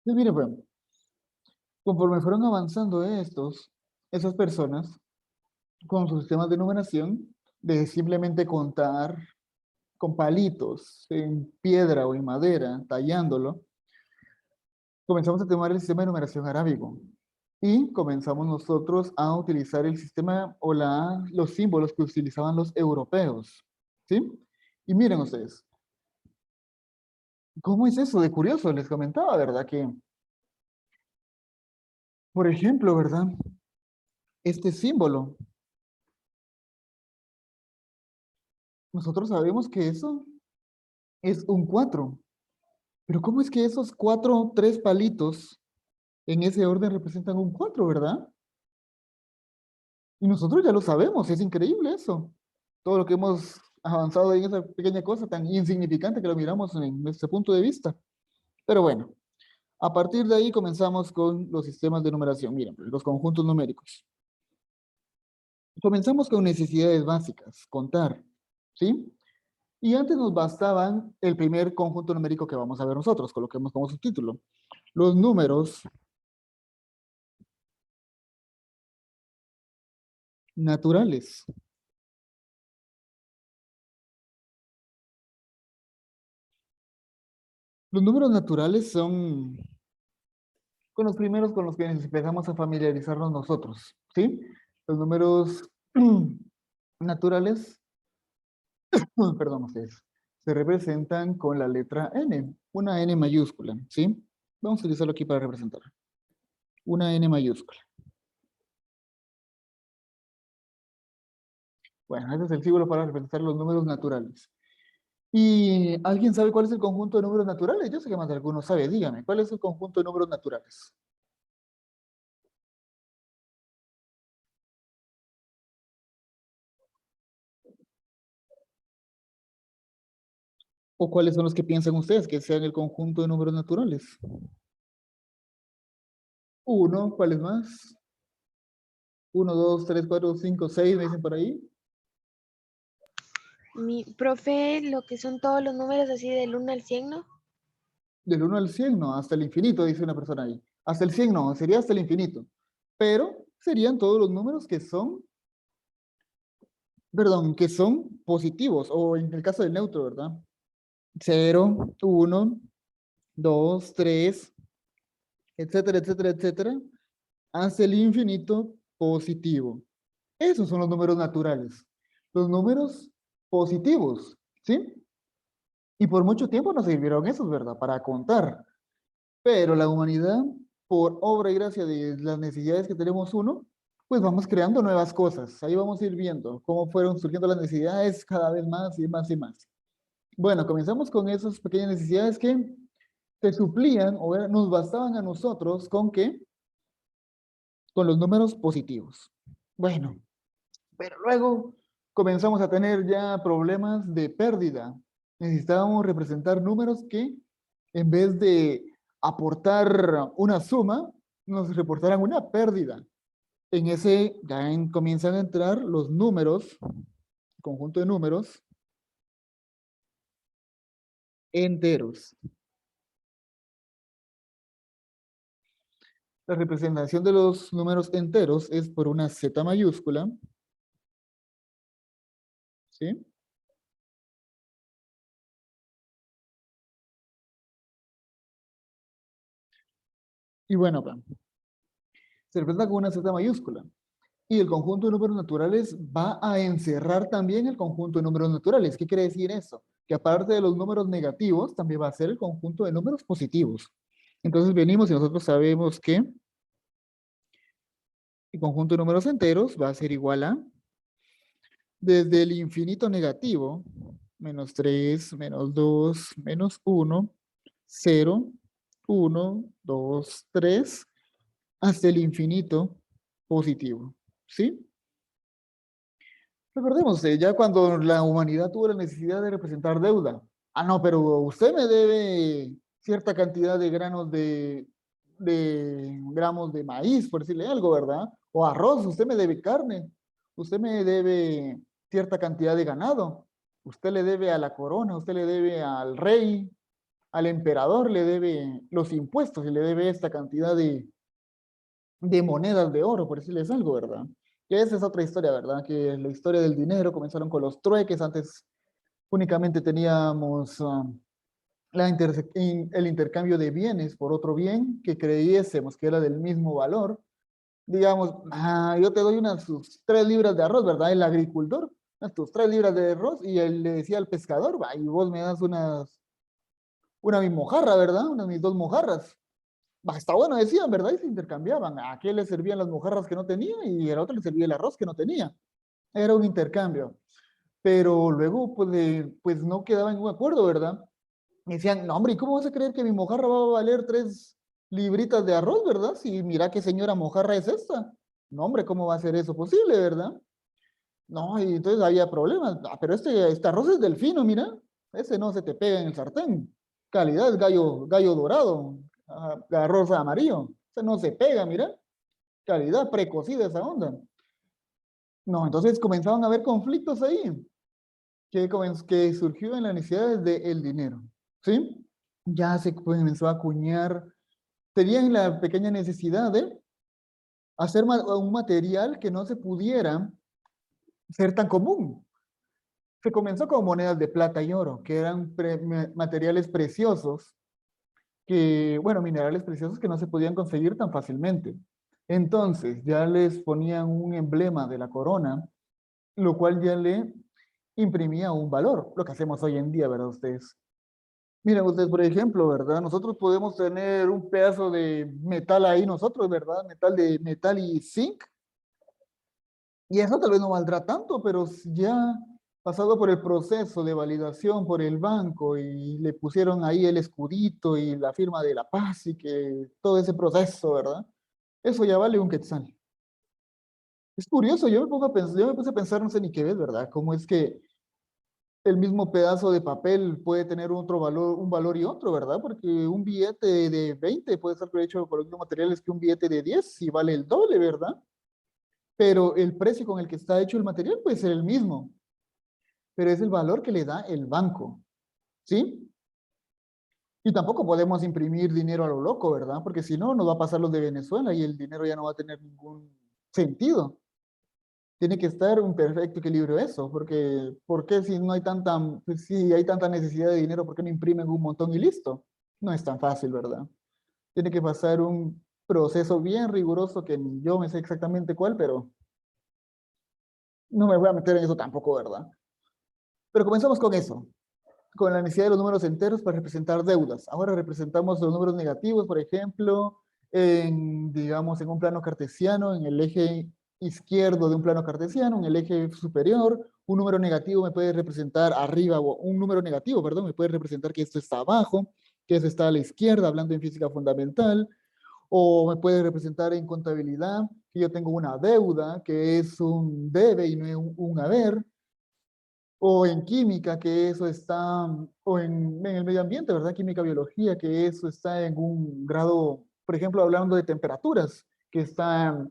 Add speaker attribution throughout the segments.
Speaker 1: Y mire, pues, conforme fueron avanzando esas personas, con sus sistemas de numeración, de simplemente contar con palitos en piedra o en madera, tallándolo, comenzamos a tomar el sistema de numeración arábigo. Y comenzamos nosotros a utilizar el sistema o los símbolos que utilizaban los europeos. ¿Sí? Y miren ustedes, ¿cómo es eso de curioso? Les comentaba, ¿verdad? Que, por ejemplo, ¿verdad? Este símbolo, nosotros sabemos que eso es un 4. Pero ¿cómo es que esos tres palitos en ese orden representan un 4, verdad? Y nosotros ya lo sabemos, es increíble eso. Todo lo que hemos avanzado en esa pequeña cosa tan insignificante que lo miramos en nuestro punto de vista. Pero bueno, a partir de ahí comenzamos con los sistemas de numeración. Miren, los conjuntos numéricos. Comenzamos con necesidades básicas, contar, ¿sí? Y antes nos bastaban el primer conjunto numérico que vamos a ver nosotros, coloquemos como subtítulo. Los números naturales. Los números naturales son con los primeros con los que empezamos a familiarizarnos nosotros, ¿sí? Los números naturales, perdón, ustedes, se representan con la letra N, una N mayúscula, ¿sí? Vamos a utilizarlo aquí para representar. Una N mayúscula. Bueno, ese es el símbolo para representar los números naturales. ¿Y alguien sabe cuál es el conjunto de números naturales? Yo sé que más de alguno sabe. Dígame, ¿cuál es el conjunto de números naturales? ¿O cuáles son los que piensan ustedes que sean el conjunto de números naturales? Uno, ¿cuáles más? Uno, dos, tres, cuatro, cinco, seis, me dicen por ahí.
Speaker 2: Mi profe, lo que son todos los números así del 1 al 100, ¿no?
Speaker 1: Del uno al 100, no, hasta el infinito, dice una persona ahí. Hasta el 100 no, sería hasta el infinito. Pero serían todos los números que son, perdón, que son positivos, o en el caso del neutro, ¿verdad? Cero, uno, dos, tres, etcétera, etcétera, etcétera, hasta el infinito positivo. Esos son los números naturales. Los números positivos, ¿sí? Y por mucho tiempo nos sirvieron esos, ¿verdad? Para contar. Pero la humanidad, por obra y gracia de las necesidades que tenemos uno, pues vamos creando nuevas cosas. Ahí vamos a ir viendo cómo fueron surgiendo las necesidades cada vez más y más y más. Bueno, comenzamos con esas pequeñas necesidades que se suplían o nos bastaban a nosotros con qué? Con los números positivos. Bueno, pero luego comenzamos a tener ya problemas de pérdida. Necesitábamos representar números que en vez de aportar una suma, nos reportaran una pérdida. En ese comienzan a entrar los números, conjunto de números enteros. La representación de los números enteros es por una Z mayúscula, ¿sí? Y bueno, se representa con una Z mayúscula. Y el conjunto de números naturales va a encerrar también el conjunto de números naturales. ¿Qué quiere decir eso? Que aparte de los números negativos, también va a ser el conjunto de números positivos. Entonces venimos y nosotros sabemos que el conjunto de números enteros va a ser igual a, desde el infinito negativo, menos 3, menos 2, menos 1, 0, 1, 2, 3, hasta el infinito positivo. ¿Sí? Recordemos, ya cuando la humanidad tuvo la necesidad de representar deuda. Ah, no, pero usted me debe cierta cantidad de de gramos de maíz, por decirle algo, ¿verdad? O arroz, usted me debe carne, usted me debe cierta cantidad de ganado, usted le debe a la corona, usted le debe al rey, al emperador le debe los impuestos y le debe esta cantidad de monedas de oro, por decirles algo, ¿verdad? Que esa es otra historia, ¿verdad? Que la historia del dinero comenzaron con los trueques, antes únicamente teníamos el intercambio de bienes por otro bien que creyésemos que era del mismo valor. Digamos, yo te doy unas tus 3 libras de arroz, ¿verdad? El agricultor, tus 3 libras de arroz, y él le decía al pescador, va, y vos me das una mi mojarra, ¿verdad? Unas mis 2 mojarras. Va, está bueno, decían, ¿verdad? Y se intercambiaban. A aquel le servían las mojarras que no tenía y al otro le servía el arroz que no tenía. Era un intercambio. Pero luego, pues, pues no quedaba en un acuerdo, ¿verdad? Y decían, no, hombre, ¿y cómo vas a creer que mi mojarra va a valer 3 libritas de arroz, ¿verdad? Si mira qué señora mojarra es esta. No, hombre, ¿cómo va a ser eso posible, verdad? No, y entonces había problemas. Pero este arroz es del fino, mira. Ese no se te pega en el sartén. Calidad, gallo dorado, arroz amarillo. Ese no se pega, mira. Calidad, precocida esa onda. No, entonces comenzaban a haber conflictos ahí, que surgió en la necesidad del dinero, ¿sí? Ya se comenzó a acuñar, tenían la pequeña necesidad de hacer un material que no se pudiera ser tan común. Se comenzó con monedas de plata y oro, que eran materiales preciosos, bueno, minerales preciosos que no se podían conseguir tan fácilmente. Entonces, ya les ponían un emblema de la corona, lo cual ya le imprimía un valor, lo que hacemos hoy en día, ¿verdad ustedes? Miren ustedes, por ejemplo, ¿verdad? Nosotros podemos tener un pedazo de metal ahí nosotros, ¿verdad? Metal y zinc, y eso tal vez no valdrá tanto, pero ya pasado por el proceso de validación por el banco y le pusieron ahí el escudito y la firma de la paz y que todo ese proceso, ¿verdad? Eso ya vale un quetzal. Es curioso, yo me puse a pensar, no sé ni qué ves, ¿verdad? Cómo es que el mismo pedazo de papel puede tener otro valor, un valor y otro, ¿verdad? Porque un billete de 20 puede estar hecho por los mismos materiales que un billete de 10 y vale el doble, ¿verdad? Pero el precio con el que está hecho el material puede ser el mismo, pero es el valor que le da el banco, ¿sí? Y tampoco podemos imprimir dinero a lo loco, ¿verdad? Porque si no, nos va a pasar los de Venezuela y el dinero ya no va a tener ningún sentido. Tiene que estar un perfecto equilibrio eso, porque ¿por qué si no hay pues, si hay tanta necesidad de dinero, por qué no imprimen un montón y listo? No es tan fácil, ¿verdad? Tiene que pasar un proceso bien riguroso que ni yo me sé exactamente cuál, pero no me voy a meter en eso tampoco, ¿verdad? Pero comenzamos con eso, con la necesidad de los números enteros para representar deudas. Ahora representamos los números negativos, por ejemplo, digamos, en un plano cartesiano, en el eje izquierdo de un plano cartesiano, en el eje superior. Un número negativo me puede representar arriba, o un número negativo, perdón, me puede representar que esto está abajo, que eso está a la izquierda, hablando en física fundamental, o me puede representar en contabilidad que yo tengo una deuda, que es un debe y no es un haber, o en química, que eso está, o en el medio ambiente, ¿verdad? Química, biología, que eso está en un grado, por ejemplo, hablando de temperaturas, que está,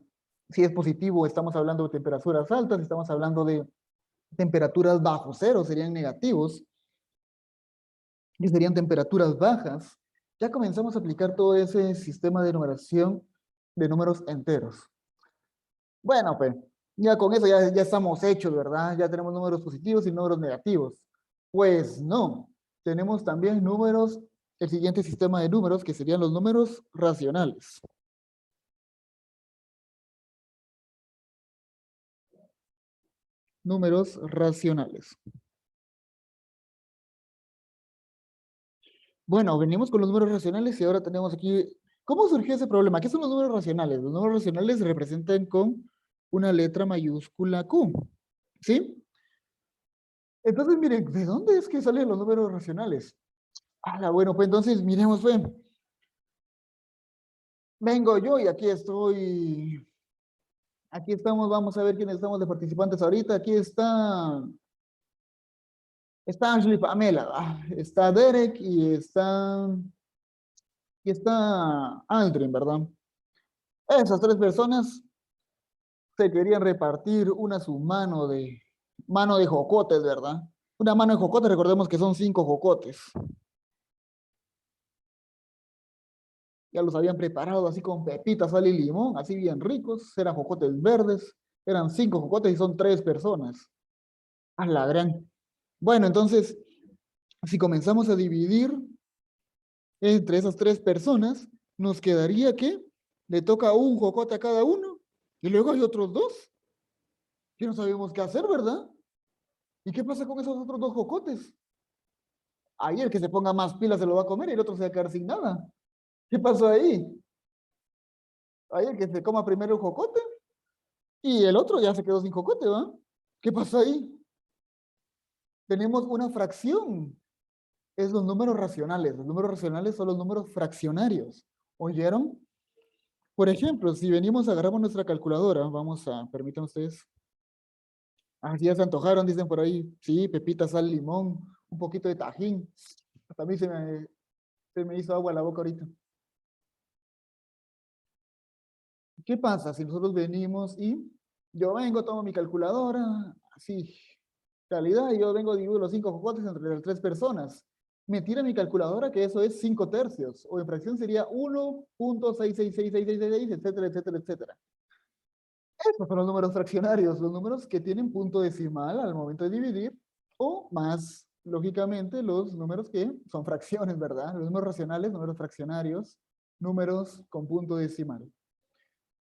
Speaker 1: si es positivo, estamos hablando de temperaturas altas, estamos hablando de temperaturas bajo cero, serían negativos, que serían temperaturas bajas. Ya comenzamos a aplicar todo ese sistema de numeración de números enteros. Bueno, pues ya con eso ya estamos hechos, ¿verdad? Ya tenemos números positivos y números negativos. Pues no, tenemos también números, el siguiente sistema de números que serían los números racionales. Números racionales. Bueno, venimos con los números racionales y ahora tenemos aquí, ¿cómo surgió ese problema? ¿Qué son los números racionales? Los números racionales se representan con una letra mayúscula Q, ¿sí? Entonces, miren, ¿de dónde es que salen los números racionales? Bueno, pues entonces miremos, pues, vengo yo y aquí estamos, vamos a ver quiénes estamos de participantes ahorita. Aquí está Ashley Pamela, está Derek y está Aldrin, ¿verdad? Esas 3 personas se querían repartir su mano de jocotes, ¿verdad? Una mano de jocotes, recordemos que son 5 jocotes. Ya los habían preparado así con pepitas, sal y limón, así bien ricos. Eran jocotes verdes. Eran 5 jocotes y son 3 personas. A la gran. Bueno, entonces, si comenzamos a dividir entre esas 3 personas, nos quedaría que le toca un jocote a cada uno y luego hay otros 2 que no sabemos qué hacer, ¿verdad? ¿Y qué pasa con esos otros 2 jocotes? Ahí el que se ponga más pilas se lo va a comer y el otro se va a quedar sin nada. ¿Qué pasó ahí? Ahí el que se coma primero el jocote y el otro ya se quedó sin jocote, ¿va? ¿Qué pasó ahí? Tenemos una fracción. Es los números racionales. Los números racionales son los números fraccionarios. ¿Oyeron? Por ejemplo, si venimos, agarramos nuestra calculadora, vamos a, permítanme ustedes. Ah, sí, ya se antojaron, dicen por ahí. Sí, pepita, sal, limón, un poquito de tajín. Hasta a mí se me hizo agua la boca ahorita. ¿Qué pasa si nosotros venimos y yo vengo, tomo mi calculadora, así, calidad, y yo vengo, divido los 5 jocotes entre las 3 personas? Me tira mi calculadora que eso es 5 tercios, o en fracción sería 1.666666, etcétera, etcétera, etcétera. Estos son los números fraccionarios, los números que tienen punto decimal al momento de dividir, o más, lógicamente, los números que son fracciones, ¿verdad? Los números racionales, números fraccionarios, números con punto decimal.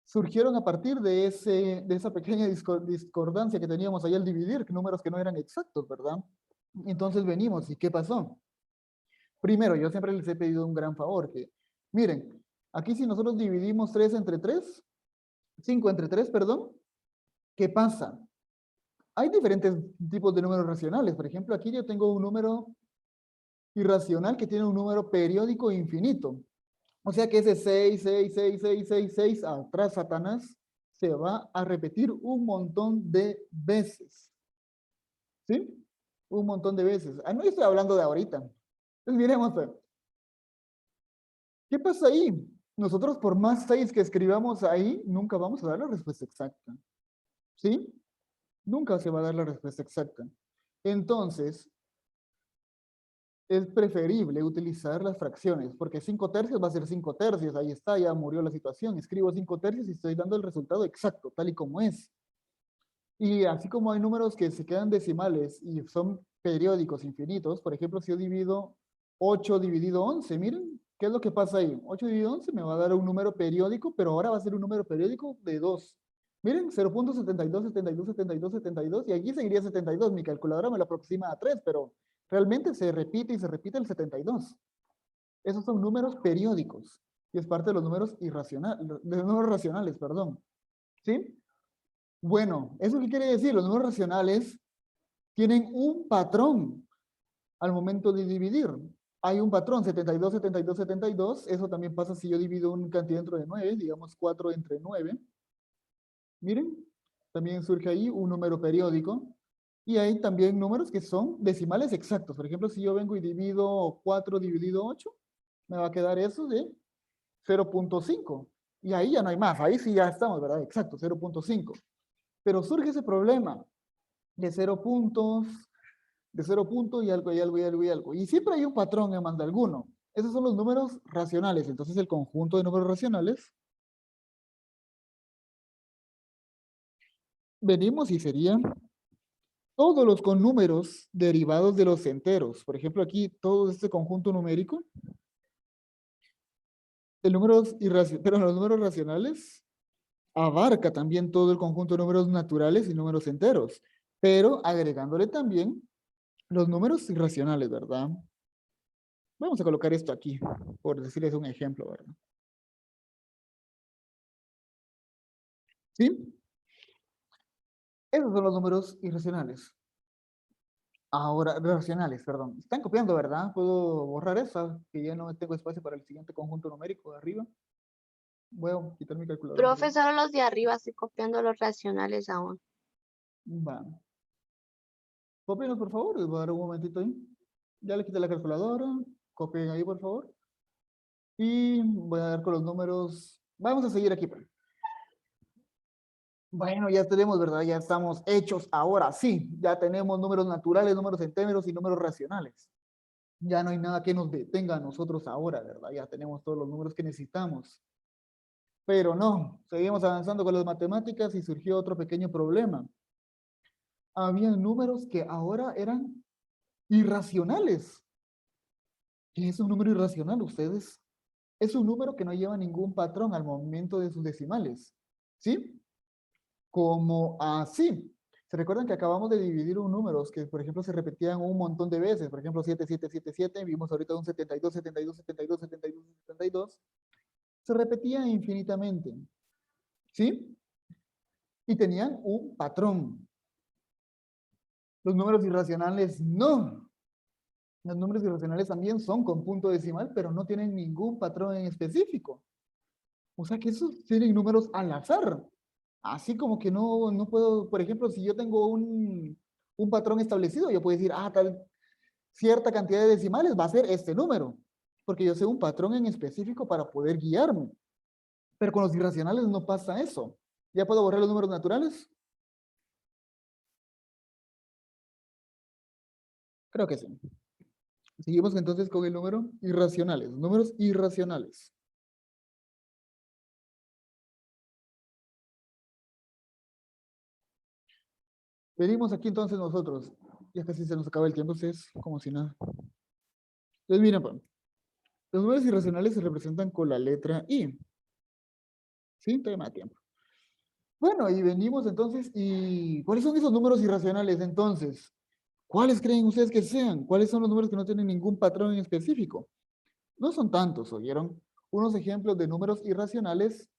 Speaker 1: Surgieron a partir de esa pequeña discordancia que teníamos ahí al dividir, números que no eran exactos, ¿verdad? Entonces venimos, ¿y qué pasó? Primero, yo siempre les he pedido un gran favor, que miren, aquí si nosotros dividimos 3 entre 3, 5 entre 3, perdón, ¿qué pasa? Hay diferentes tipos de números racionales. Por ejemplo, aquí yo tengo un número irracional que tiene un número periódico infinito. O sea que ese 6, 6, 6, 6, 6, 6, atrás Satanás, se va a repetir un montón de veces. ¿Sí? Un montón de veces. Ah, no estoy hablando de ahorita. Entonces, miremos, pues, ¿qué pasa ahí? Nosotros por más 6 que escribamos ahí, nunca vamos a dar la respuesta exacta. ¿Sí? Nunca se va a dar la respuesta exacta. Entonces, es preferible utilizar las fracciones, porque 5 tercios va a ser 5 tercios, ahí está, ya murió la situación. Escribo 5 tercios y estoy dando el resultado exacto, tal y como es. Y así como hay números que se quedan decimales y son periódicos infinitos, por ejemplo, si yo divido 8 dividido 11, miren, ¿qué es lo que pasa ahí? 8 dividido 11 me va a dar un número periódico, pero ahora va a ser un número periódico de 2. Miren, 0.72, 72, 72, 72, y aquí seguiría 72. Mi calculadora me lo aproxima a 3, pero realmente se repite y se repite el 72. Esos son números periódicos, y es parte de los números irracionales, de los números racionales, perdón. ¿Sí? Bueno, ¿eso qué quiere decir? Los números racionales tienen un patrón al momento de dividir. Hay un patrón, 72, 72, 72. Eso también pasa si yo divido una cantidad dentro de 9, digamos 4 entre 9. Miren, también surge ahí un número periódico. Y hay también números que son decimales exactos. Por ejemplo, si yo vengo y divido 4 dividido 8, me va a quedar eso de 0.5. Y ahí ya no hay más. Ahí sí ya estamos, ¿verdad? Exacto, 0.5. Pero surge ese problema de 0 puntos, de 0 puntos y algo y algo y algo y algo. Y siempre hay un patrón en más de alguno. Esos son los números racionales. Entonces el conjunto de números racionales, venimos y serían todos los números derivados de los enteros. Por ejemplo, aquí todo este conjunto numérico, el números pero los números racionales abarca también todo el conjunto de números naturales y números enteros, pero agregándole también los números irracionales, ¿verdad? Vamos a colocar esto aquí, por decirles un ejemplo, ¿verdad? ¿Sí? Esos son los números irracionales. Ahora, racionales, perdón. Están copiando, ¿verdad? Puedo borrar esa, que ya no tengo espacio para el siguiente conjunto numérico de arriba. Voy a quitar mi calculadora un
Speaker 2: Profe,
Speaker 1: segundo.
Speaker 2: solo los de arriba, estoy copiando los racionales aún.
Speaker 1: Va. Copienos, por favor. Les voy a dar un momentito ahí. Ya le quité la calculadora. Copien ahí, por favor. Y voy a dar con los números. Vamos a seguir aquí, pues. Bueno, ya tenemos, ¿verdad? Ya estamos hechos ahora sí. Ya tenemos números naturales, números enteros y números racionales. Ya no hay nada que nos detenga a nosotros ahora, ¿verdad? Ya tenemos todos los números que necesitamos. Pero no, seguimos avanzando con las matemáticas y surgió otro pequeño problema. Había números que ahora eran irracionales. ¿Qué es un número irracional, ustedes? Es un número que no lleva ningún patrón al momento de sus decimales. ¿Sí? Como así. ¿Se recuerdan que acabamos de dividir un número que, por ejemplo, se repetían un montón de veces? Por ejemplo, 7777, vimos ahorita un 72, 72, 72, 72, 72. Se repetía infinitamente. ¿Sí? Y tenían un patrón. Los números irracionales no. Los números irracionales también son con punto decimal, pero no tienen ningún patrón en específico. O sea que esos tienen números al azar. Así como que no puedo, por ejemplo, si yo tengo un patrón establecido, yo puedo decir, tal cierta cantidad de decimales va a ser este número, porque yo sé un patrón en específico para poder guiarme. Pero con los irracionales no pasa eso. ¿Ya puedo borrar los números naturales? Creo que sí. Seguimos entonces con el número irracionales, números irracionales. Venimos aquí entonces nosotros. Ya casi se nos acaba el tiempo, ustedes como si nada. Entonces miren, pues, los números irracionales se representan con la letra I. ¿Sí? Todavía más tiempo. Bueno, y venimos entonces, ¿y cuáles son esos números irracionales entonces? ¿Cuáles creen ustedes que sean? ¿Cuáles son los números que no tienen ningún patrón en específico? No son tantos, ¿oyeron? Unos ejemplos de números irracionales.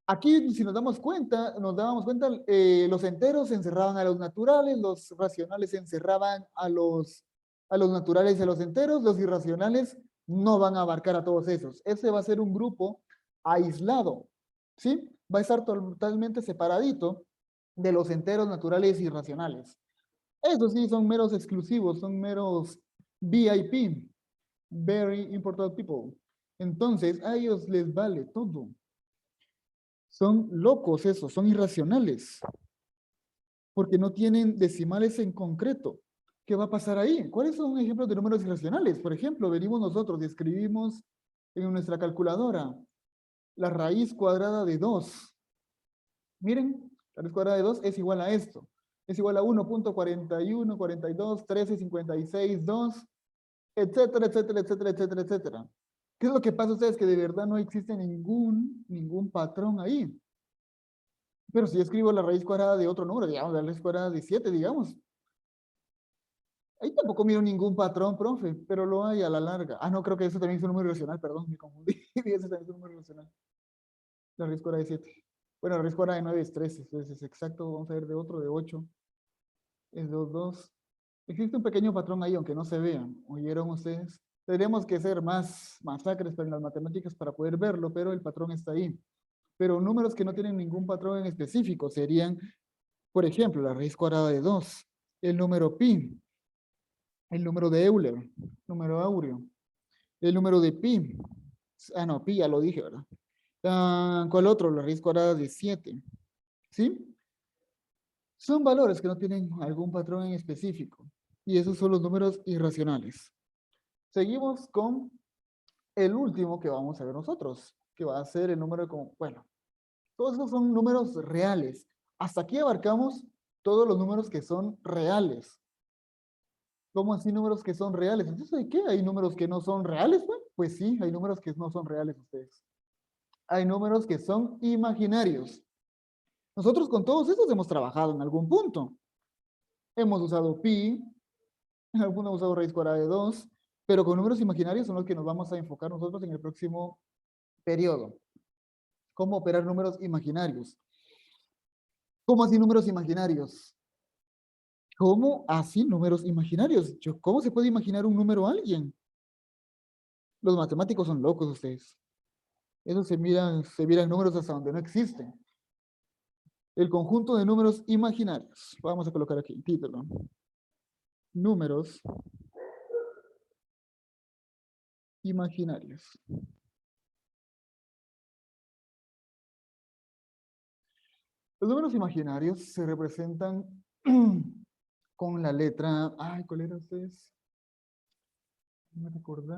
Speaker 1: Aquí, si nos dábamos cuenta, los enteros se encerraban a los naturales, los racionales se encerraban a los naturales y a los enteros, los irracionales no van a abarcar a todos esos. Ese va a ser un grupo aislado, ¿sí? Va a estar totalmente separadito de los enteros naturales y racionales. Esos sí son meros exclusivos, son meros VIP, Very Important People. Entonces, a ellos les vale todo. Son locos esos, son irracionales, porque no tienen decimales en concreto. ¿Qué va a pasar ahí? ¿Cuáles son ejemplos de números irracionales? Por ejemplo, venimos nosotros y escribimos en nuestra calculadora la raíz cuadrada de 2. Miren, la raíz cuadrada de 2 es igual a esto. Es igual a 1.41, 42, 13, 56, 2, etcétera, etcétera, etcétera, etcétera, etcétera. ¿Qué es lo que pasa a ustedes? Que de verdad no existe ningún patrón ahí. Pero si yo escribo la raíz cuadrada de otro número, digamos, la raíz cuadrada de 7, digamos, ahí tampoco miro ningún patrón, profe, pero lo hay a la larga. No, creo que eso también es un número irracional, perdón, me confundí. Ese también es un número irracional. La raíz cuadrada de 7. Bueno, la raíz cuadrada de 9 es 13, entonces es exacto, vamos a ver de otro, de 8, es 2, 2. Existe un pequeño patrón ahí, aunque no se vean. ¿Oyeron ustedes? Tendríamos que ser más masacres en las matemáticas para poder verlo, pero el patrón está ahí. Pero números que no tienen ningún patrón en específico serían, por ejemplo, la raíz cuadrada de 2, el número pi, el número de Euler, número áureo, el número de pi. No, pi ya lo dije, ¿verdad? ¿Cuál otro? La raíz cuadrada de 7. ¿Sí? Son valores que no tienen algún patrón en específico. Y esos son los números irracionales. Seguimos con el último que vamos a ver nosotros, que va a ser el número como, bueno, todos esos son números reales. Hasta aquí abarcamos todos los números que son reales. ¿Cómo así números que son reales? Entonces, ¿de qué? ¿Hay números que no son reales? Pues sí, hay números que no son reales ustedes. Hay números que son imaginarios. Nosotros con todos estos hemos trabajado en algún punto. Hemos usado pi, algunos hemos usado raíz cuadrada de 2, pero con números imaginarios son los que nos vamos a enfocar nosotros en el próximo periodo. ¿Cómo operar números imaginarios? ¿Cómo así números imaginarios? ¿Cómo así números imaginarios? ¿Cómo se puede imaginar un número a alguien? Los matemáticos son locos ustedes. Eso se miran números hasta donde no existen. El conjunto de números imaginarios. Vamos a colocar aquí, título. Números imaginarios. Los números imaginarios se representan con la letra... ¿Cuál era ustedes? Me recordar,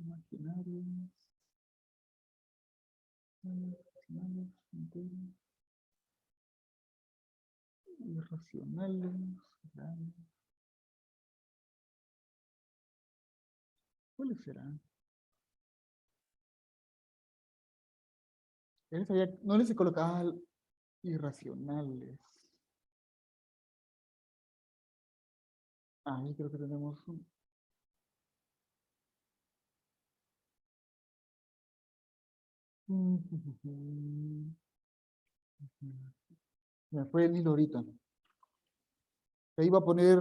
Speaker 1: imaginarios, racionales, enteros, irracionales, reales. ¿Cuáles serán? No les he colocado irracionales. Ahí creo que tenemos un... Me fue el hilo ahorita. Ahí iba a poner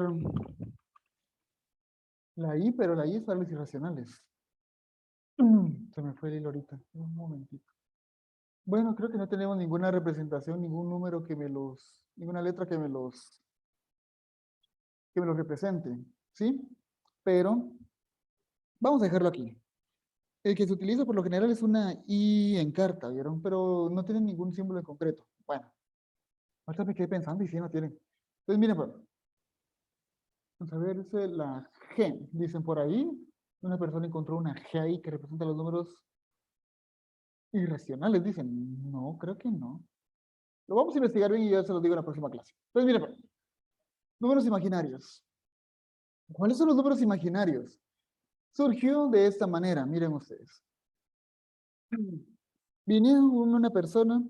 Speaker 1: la I, pero la I es para los irracionales. Se me fue el hilo ahorita. Un momentito. Bueno, creo que no tenemos ninguna representación, ningún número que me los, ninguna letra que me los represente, ¿sí? Pero vamos a dejarlo aquí. El que se utiliza por lo general es una I en carta, ¿vieron? Pero no tiene ningún símbolo en concreto. Bueno, ahorita me quedé pensando y sí, no tienen. Entonces, miren, pues, vamos a ver, es la G, dicen por ahí. Una persona encontró una G ahí que representa los números irracionales, dicen. No, creo que no. Lo vamos a investigar bien y ya se los digo en la próxima clase. Entonces, miren, pues, números imaginarios. ¿Cuáles son los números imaginarios? Surgió de esta manera, miren ustedes. Viene una persona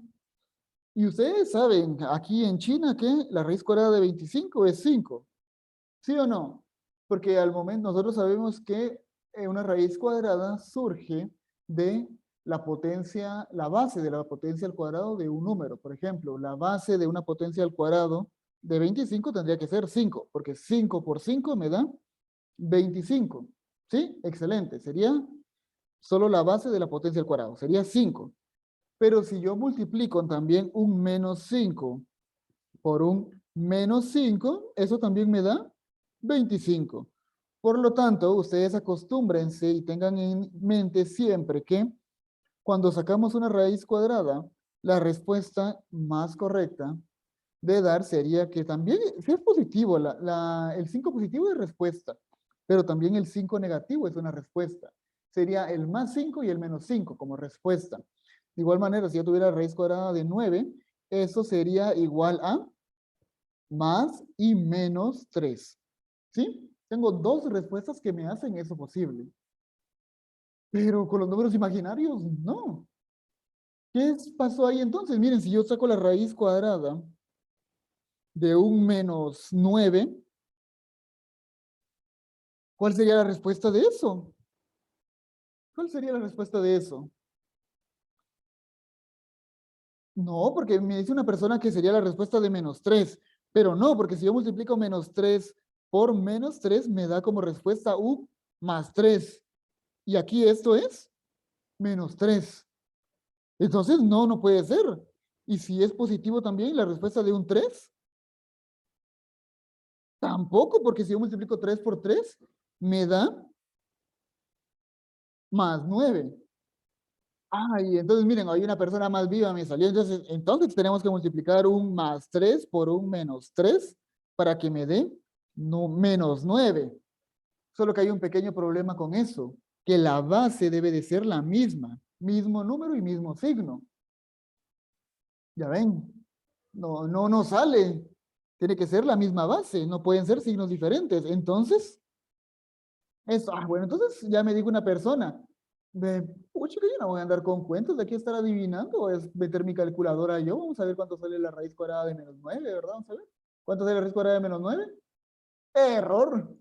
Speaker 1: y ustedes saben aquí en China que la raíz cuadrada de 25 es 5. ¿Sí o no? Porque al momento nosotros sabemos que una raíz cuadrada surge de la potencia, la base de la potencia al cuadrado de un número. Por ejemplo, la base de una potencia al cuadrado de 25 tendría que ser 5, porque 5 por 5 me da 25. ¿Sí? Excelente. Sería solo la base de la potencia al cuadrado. Sería 5. Pero si yo multiplico también un menos 5 por un menos 5, eso también me da 25. Por lo tanto, ustedes acostúmbrense y tengan en mente siempre que cuando sacamos una raíz cuadrada, la respuesta más correcta de dar sería que también, si es positivo, el 5 positivo es respuesta, pero también el 5 negativo es una respuesta. Sería el más 5 y el menos 5 como respuesta. De igual manera, si yo tuviera raíz cuadrada de 9, eso sería igual a más y menos 3. ¿Sí? Tengo dos respuestas que me hacen eso posible. Pero con los números imaginarios, no. ¿Qué pasó ahí entonces? Miren, si yo saco la raíz cuadrada de un menos 9, ¿cuál sería la respuesta de eso? ¿Cuál sería la respuesta de eso? No, porque me dice una persona que sería la respuesta de menos 3. Pero no, porque si yo multiplico menos 3 por menos 3, me da como respuesta U más 3. Y aquí esto es menos 3. Entonces, no, no puede ser. Y si es positivo también, la respuesta de un 3, tampoco, porque si yo multiplico 3 por 3, me da más 9. Ay, entonces miren, hay una persona más viva me salió. Entonces tenemos que multiplicar un más 3 por un menos 3 para que me dé no, menos 9. Solo que hay un pequeño problema con eso, que la base debe de ser la misma, mismo número y mismo signo. Ya ven, no sale. Tiene que ser la misma base, no pueden ser signos diferentes. Entonces, bueno, entonces ya me dijo una persona, pucha, que yo no voy a andar con cuentos, de aquí a estar adivinando, es meter mi calculadora yo, vamos a ver cuánto sale la raíz cuadrada de menos 9, ¿verdad? Vamos a ver. ¿Cuánto sale la raíz cuadrada de menos 9? Error.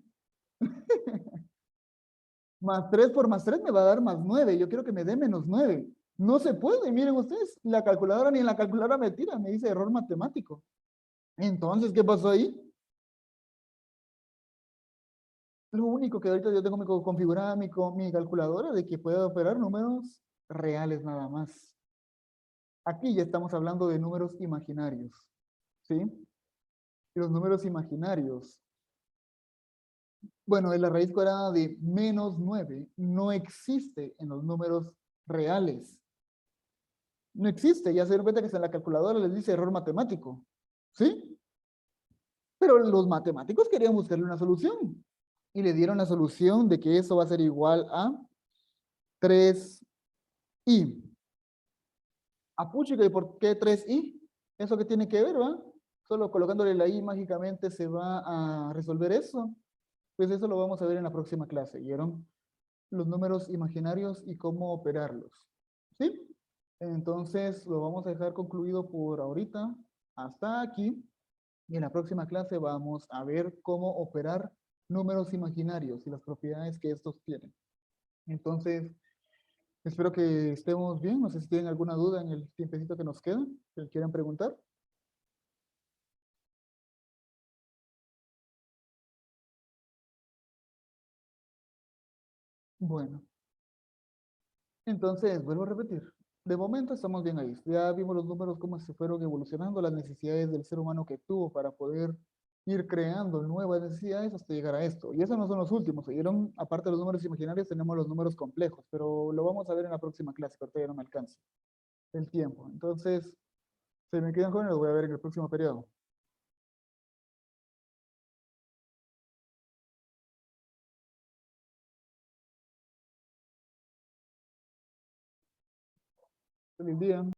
Speaker 1: Más 3 por más 3 me va a dar más 9. Yo quiero que me dé menos 9. No se puede, miren ustedes, la calculadora ni en la calculadora me tira, me dice error matemático. Entonces, ¿qué pasó ahí? Lo único que ahorita yo tengo configurada mi calculadora de que pueda operar números reales nada más. Aquí ya estamos hablando de números imaginarios, ¿sí? Y los números imaginarios. Bueno, la raíz cuadrada de menos 9 no existe en los números reales. No existe, ya se dieron cuenta que en la calculadora les dice error matemático, ¿sí? Pero los matemáticos querían buscarle una solución. y le dieron la solución de que eso va a ser igual a 3i. Puchica, ¿y por qué 3i? ¿Eso qué tiene que ver, va? Solo colocándole la i mágicamente se va a resolver eso. Pues eso lo vamos a ver en la próxima clase, ¿vieron? Los números imaginarios y cómo operarlos. ¿Sí? Entonces lo vamos a dejar concluido por ahorita. Hasta aquí. Y en la próxima clase vamos a ver cómo operar números imaginarios y las propiedades que estos tienen. Entonces, espero que estemos bien. No sé si tienen alguna duda en el tiempecito que nos queda, que quieran preguntar. Bueno, entonces vuelvo a repetir. De momento estamos bien ahí. Ya vimos los números, cómo se fueron evolucionando, las necesidades del ser humano que tuvo para poder ir creando nuevas necesidades hasta llegar a esto. Y esos no son los últimos. ¿Oyeron? Aparte de los números imaginarios, tenemos los números complejos, pero lo vamos a ver en la próxima clase, porque ya no me alcanza el tiempo. Entonces, se me quedan jóvenes, los voy a ver en el próximo periodo. Feliz día.